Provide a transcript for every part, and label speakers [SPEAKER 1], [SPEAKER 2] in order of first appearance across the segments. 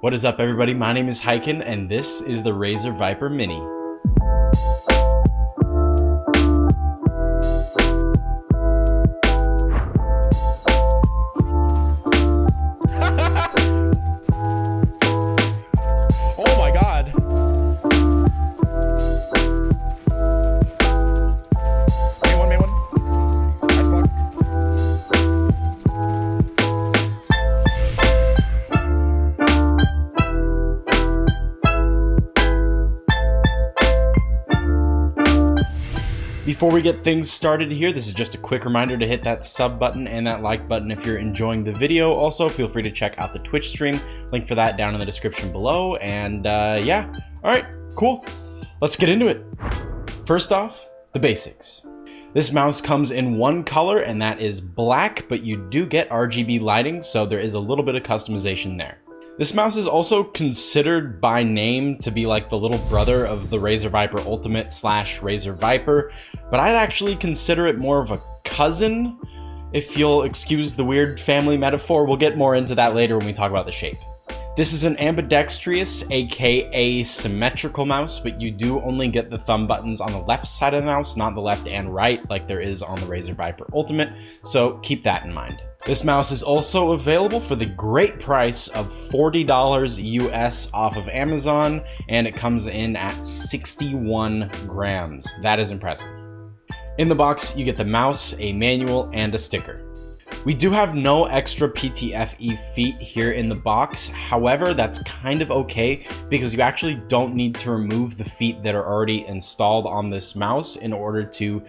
[SPEAKER 1] What is up, everybody? My name is Hyken, and this is the Razer Viper Mini.
[SPEAKER 2] Oh my god. Main one. Nice block.
[SPEAKER 1] Before we get things started here, this is just a quick reminder to hit that sub button and that like button if you're enjoying the video. Also, feel free to check out the Twitch stream. Link for that down in the description below. And yeah, all right, cool. Let's get into it. First off, the basics. This mouse comes in one color, and that is black, but you do get RGB lighting, so there is a little bit of customization there. This mouse is also considered by name to be like the little brother of the Razer Viper Ultimate / Razer Viper, but I'd actually consider it more of a cousin, if you'll excuse the weird family metaphor. We'll get more into that later when we talk about the shape. This is an ambidextrous, aka symmetrical mouse, but you do only get the thumb buttons on the left side of the mouse, not the left and right like there is on the Razer Viper Ultimate, so keep that in mind. This mouse is also available for the great price of $40 US off of Amazon, and it comes in at 61 grams. That is impressive. In the box, you get the mouse, a manual, and a sticker. We do have no extra PTFE feet here in the box. However, that's kind of okay because you actually don't need to remove the feet that are already installed on this mouse in order to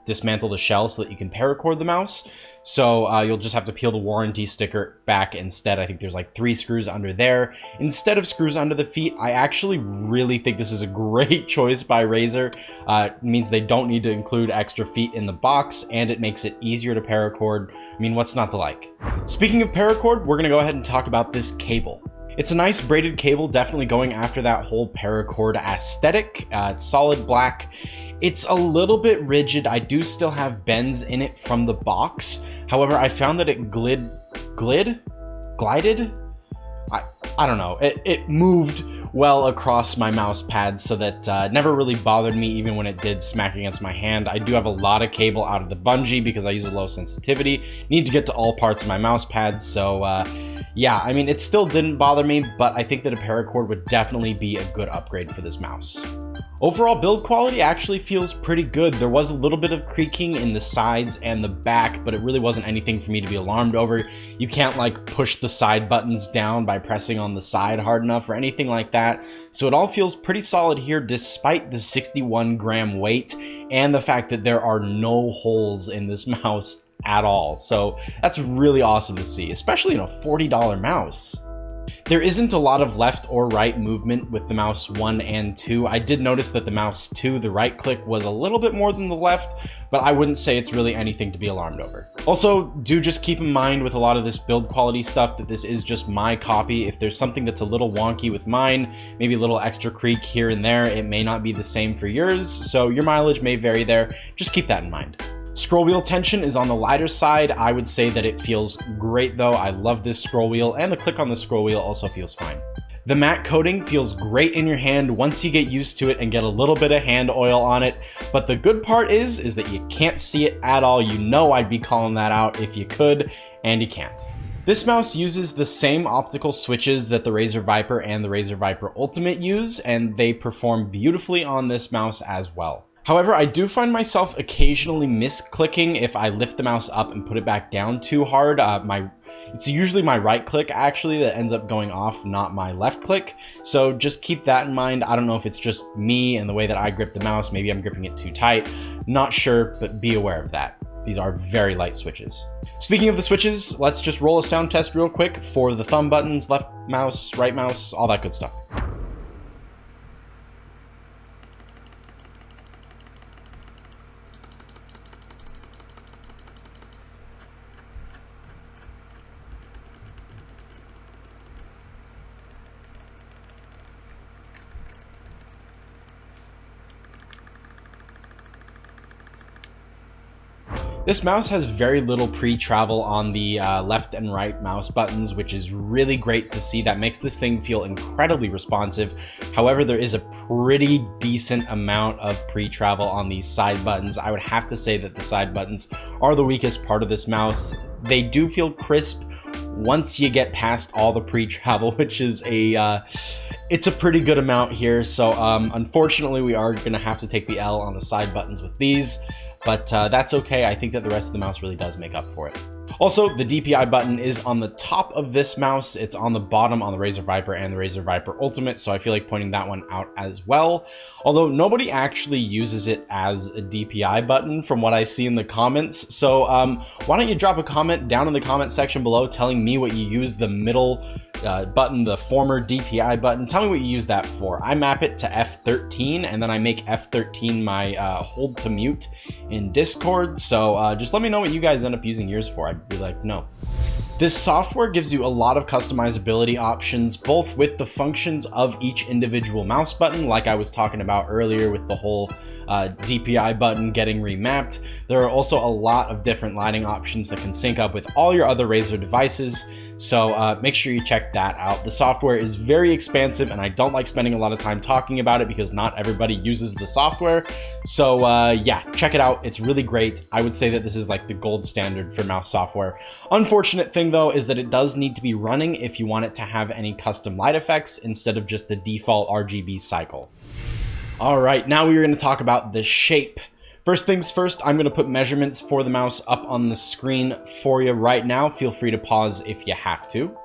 [SPEAKER 1] dismantle the shell so that you can paracord the mouse. So you'll just have to peel the warranty sticker back instead. I think there's like 3 screws under there instead of screws under the feet. I actually really think this is a great choice by Razer. It means they don't need to include extra feet in the box, and it makes it easier to paracord. I mean, what's not to like? Speaking of paracord, we're gonna go ahead and talk about this cable. It's a nice braided cable, definitely going after that whole paracord aesthetic. It's solid black. It's a little bit rigid. I do still have bends in it from the box. However, I found that it glided? I don't know. It moved well across my mouse pad, so that never really bothered me even when it did smack against my hand. I do have a lot of cable out of the bungee because I use a low sensitivity. Need to get to all parts of my mouse pad, so yeah, I mean, it still didn't bother me, but I think that a paracord would definitely be a good upgrade for this mouse. Overall build quality actually feels pretty good. There was a little bit of creaking in the sides and the back, but it really wasn't anything for me to be alarmed over. You can't like push the side buttons down by pressing on the side hard enough or anything like that. So it all feels pretty solid here despite the 61 gram weight and the fact that there are no holes in this mouse at all. So that's really awesome to see, especially in a $40 mouse. There isn't a lot of left or right movement with the mouse 1 and 2. I did notice that the mouse 2, the right click, was a little bit more than the left, but I wouldn't say it's really anything to be alarmed over. Also, do just keep in mind with a lot of this build quality stuff that this is just my copy. If there's something that's a little wonky with mine, maybe a little extra creak here and there, it may not be the same for yours, so your mileage may vary there. Just keep that in mind. Scroll wheel tension is on the lighter side. I would say that it feels great though. I love this scroll wheel, and the click on the scroll wheel also feels fine. The matte coating feels great in your hand once you get used to it and get a little bit of hand oil on it. But the good part is that you can't see it at all. You know I'd be calling that out if you could, and you can't. This mouse uses the same optical switches that the Razer Viper and the Razer Viper Ultimate use, and they perform beautifully on this mouse as well. However, I do find myself occasionally misclicking if I lift the mouse up and put it back down too hard. It's usually my right click actually that ends up going off, not my left click. So just keep that in mind. I don't know if it's just me and the way that I grip the mouse. Maybe I'm gripping it too tight. Not sure, but be aware of that. These are very light switches. Speaking of the switches, let's just roll a sound test real quick for the thumb buttons, left mouse, right mouse, all that good stuff. This mouse has very little pre-travel on the left and right mouse buttons, which is really great to see. That makes this thing feel incredibly responsive. However, there is a pretty decent amount of pre-travel on these side buttons. I would have to say that the side buttons are the weakest part of this mouse. They do feel crisp once you get past all the pre-travel, which is it's a pretty good amount here. So unfortunately, we are going to have to take the L on the side buttons with these. But that's okay. I think that the rest of the mouse really does make up for it. Also, the DPI button is on the top of this mouse. It's on the bottom on the Razer Viper and the Razer Viper Ultimate, so I feel like pointing that one out as well. Although nobody actually uses it as a DPI button from what I see in the comments. So why don't you drop a comment down in the comment section below telling me what you use the middle button, the former DPI button. Tell me what you use that for. I map it to F13 and then I make F13 my hold to mute in Discord. So just let me know what you guys end up using yours for. I'd really like to know. This software gives you a lot of customizability options, both with the functions of each individual mouse button, like I was talking about earlier with the whole DPI button getting remapped. There are also a lot of different lighting options that can sync up with all your other Razer devices, so make sure you check that out. The software is very expansive, and I don't like spending a lot of time talking about it because not everybody uses the software. So yeah, check it out. It's really great. I would say that this is like the gold standard for mouse software. Unfortunate thing though is that it does need to be running if you want it to have any custom light effects instead of just the default RGB cycle. All right, now we're going to talk about the shape. First things first, I'm going to put measurements for the mouse up on the screen for you right now. Feel free to pause if you have to.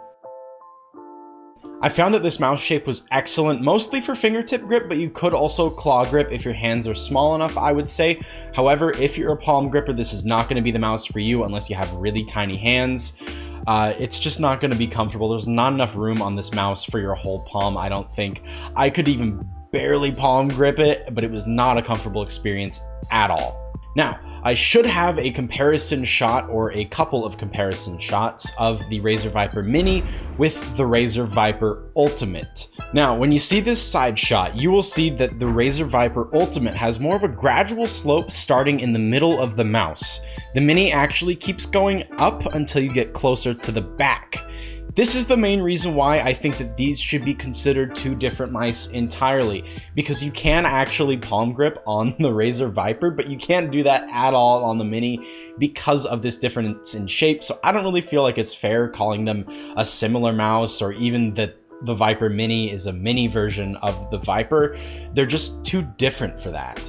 [SPEAKER 1] I found that this mouse shape was excellent, mostly for fingertip grip, but you could also claw grip if your hands are small enough, I would say. However, if you're a palm gripper, this is not going to be the mouse for you unless you have really tiny hands. It's just not going to be comfortable. There's not enough room on this mouse for your whole palm, I don't think. I could even barely palm grip it, but it was not a comfortable experience at all. Now, I should have a comparison shot or a couple of comparison shots of the Razer Viper Mini with the Razer Viper Ultimate. Now, when you see this side shot, you will see that the Razer Viper Ultimate has more of a gradual slope starting in the middle of the mouse. The Mini actually keeps going up until you get closer to the back. This is the main reason why I think that these should be considered two different mice entirely, because you can actually palm grip on the Razer Viper, but you can't do that at all on the Mini because of this difference in shape. So I don't really feel like it's fair calling them a similar mouse, or even that the Viper Mini is a mini version of the Viper. They're just too different for that.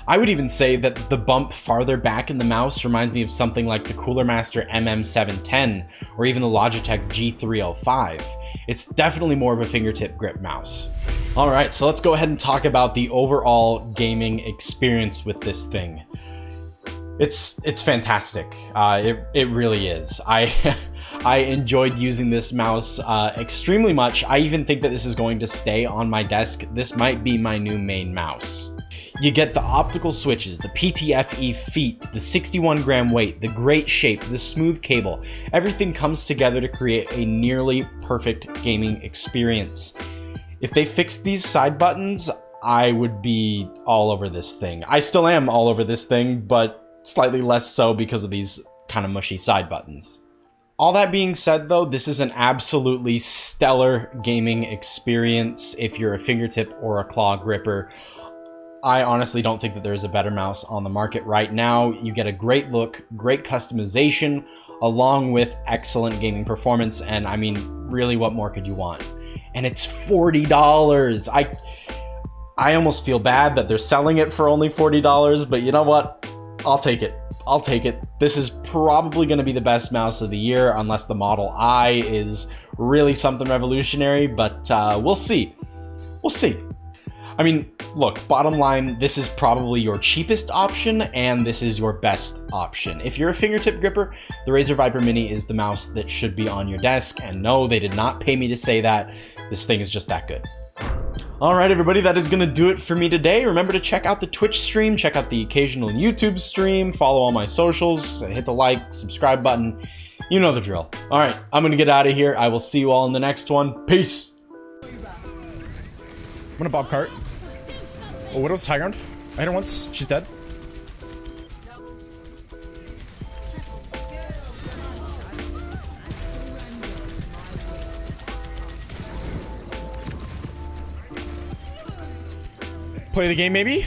[SPEAKER 1] I would even say that the bump farther back in the mouse reminds me of something like the Cooler Master MM710 or even the Logitech G305. It's definitely more of a fingertip grip mouse. All right, so let's go ahead and talk about the overall gaming experience with this thing. It's fantastic. It really is. I enjoyed using this mouse extremely much. I even think that this is going to stay on my desk. This might be my new main mouse. You get the optical switches, the PTFE feet, the 61-gram weight, the great shape, the smooth cable. Everything comes together to create a nearly perfect gaming experience. If they fixed these side buttons, I would be all over this thing. I still am all over this thing, but slightly less so because of these kind of mushy side buttons. All that being said though, this is an absolutely stellar gaming experience if you're a fingertip or a claw gripper. I honestly don't think that there's a better mouse on the market right now. You get a great look, great customization, along with excellent gaming performance, and I mean, really, what more could you want? And it's $40. I almost feel bad that they're selling it for only $40, but you know what? I'll take it. I'll take it. This is probably going to be the best mouse of the year, unless the Model I is really something revolutionary, but we'll see. We'll see. I mean, look, bottom line, this is probably your cheapest option, and this is your best option. If you're a fingertip gripper, the Razer Viper Mini is the mouse that should be on your desk, and no, they did not pay me to say that. This thing is just that good. All right, everybody, that is going to do it for me today. Remember to check out the Twitch stream, check out the occasional YouTube stream, follow all my socials, hit the like, subscribe button. You know the drill. All right, I'm going to get out of here. I will see you all in the next one. Peace.
[SPEAKER 2] I'm gonna bob cart. Oh, Widow's high ground. I hit her once. She's dead. Play the game, maybe?